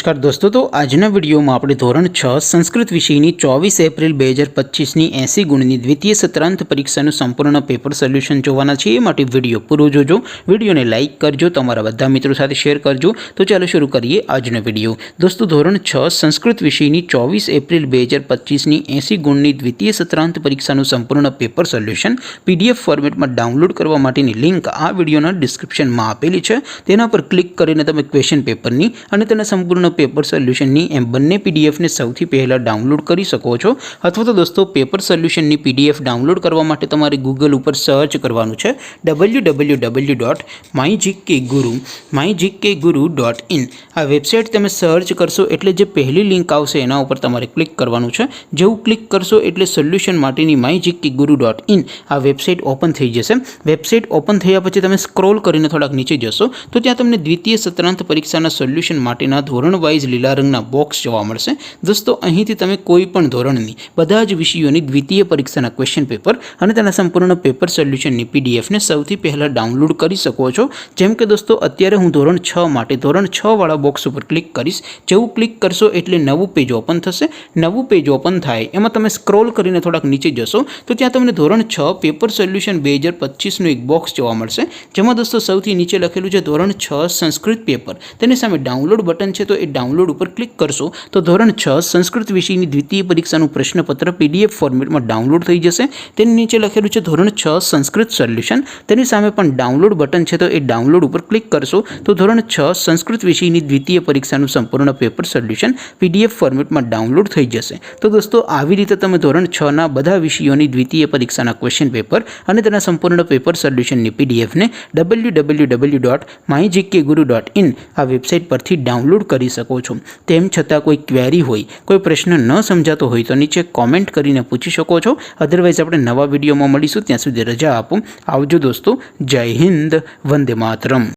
नमस्कार दोस्तों, तो आजना विडियो में આપણે ધોરણ 6 સંસ્કૃત વિષયની 24 એપ્રિલ 2025 ની 80 ગુણની દ્વિતીય સત્રાંત પરીક્ષાનું સંપૂર્ણ પેપર સોલ્યુશન જોવાના છે। એ માટે વિડિયો પૂરો જોજો, વિડિયોને લાઈક કરજો, તમારા બધા મિત્રો સાથે શેર કરજો। તો ચાલો શરૂ કરીએ આજનો વિડિયો। દોસ્તો, ધોરણ 6 સંસ્કૃત વિષયની 24 એપ્રિલ 2025 ની 80 ગુણની દ્વિતીય સત્રાંત પરીક્ષાનું સંપૂર્ણ પેપર સોલ્યુશન PDF ફોર્મેટમાં ડાઉનલોડ કરવા માટેની લિંક આ વિડિયોના ડિસ્ક્રિપ્શનમાં આપેલી છે। તેના પર ક્લિક કરીને તમે ક્વેશ્ચન પેપરની અને તેના સંપૂर्ण पेपर सोल्यूशन एम बने पीडीएफ ने सौथी पहला डाउनलॉड करी सको छो। अथवा तो दोस्तों पेपर सोल्यूशन पीडीएफ डाउनलॉड करवा माटे तमारे गूगल पर सर्च करवानुं छे www.mygkguru.in। आ वेबसाइट तमे सर्च करशो एटले जे पहली लिंक आवशे एना उपर तमारे क्लिक करवानुं छे। जेवुं क्लिक करशो एटले सोल्यूशन माटेनी mygkguru.in आ वेबसाइट ओपन थई जशे। वेबसाइट ओपन थया पछी तमे स्क्रॉल करीने थोड़ाक नीचे जशो तो त्यां तमने द्वितीय सत्रांत परीक्षाना सोल्यूशन माटेना धोरण वाइज लीला रंगना बॉक्स जोवा मळशे। दोस्तों, અહીંથી તમે કોઈ પણ ધોરણની બધા જ વિષયોની દ્વિતીય પરીક્ષાના ક્વેશ્ચન પેપર અને તેના સંપૂર્ણ પેપર સોલ્યુશનની પીડીએફ ને સૌથી પહેલા ડાઉનલોડ કરી શકો છો। જેમ કે દોસ્તો, અત્યારે હું ધોરણ 6 માટે ધોરણ 6 વાળા બોક્સ ઉપર ક્લિક કરીશ। જેવું ક્લિક કરશો એટલે નવું પેજ ઓપન થશે। નવું પેજ ઓપન થાય એમાં તમે સ્ક્રોલ કરીને થોડાક નીચે જશો તો ત્યાં તમને ધોરણ 6 પેપર સોલ્યુશન 2025 નું એક બોક્સ જોવા મળશે। જેમાં દોસ્તો સૌથી નીચે લખેલું છે ધોરણ 6 સંસ્કૃત પેપર। તેની સામે ડાઉનલોડ બટન છે तो ए डाउनलॉड पर क्लिक करशो तो धोरण 6 संस्कृत विषय की द्वितीय परीक्षा प्रश्नपत्र पीडीएफ फॉर्मेट में डाउनलॉड थई जशे। तेनी नीचे लखेलुं छे धोरण 6 संस्कृत सोल्यूशन। तेनी सामे पण डाउनलॉड बटन छे तो ए डाउनलॉड पर क्लिक करशो तो धोरण 6 संस्कृत विषय की द्वितीय परीक्षा संपूर्ण पेपर सोल्यूशन पीडीएफ फॉर्मेट में डाउनलॉड थई जशे। तो दोस्तों, આવી રીતે તમે ધોરણ 6 ના બધા વિષયોની દ્વિતીય પરીક્ષાના ક્વેશ્ચન પેપર અને તેના સંપૂર્ણ પેપર સોલ્યુશનની પીડીએફ ને www.mygkguru.in આ વેબસાઇટ પરથી ડાઉનલોડ કરી શકો છો। તેમ છતાં કોઈ ક્વેરી હોય, કોઈ પ્રશ્ન ન સમજાતો હોય તો નીચે કોમેન્ટ કરીને પૂછી શકો છો। અધરવાઇઝ આપણે નવા વિડીયોમાં મળીશું। ત્યાં સુધી રજા આપો। આવજો દોસ્તો। જય હિન્દ, વંદે માતરમ।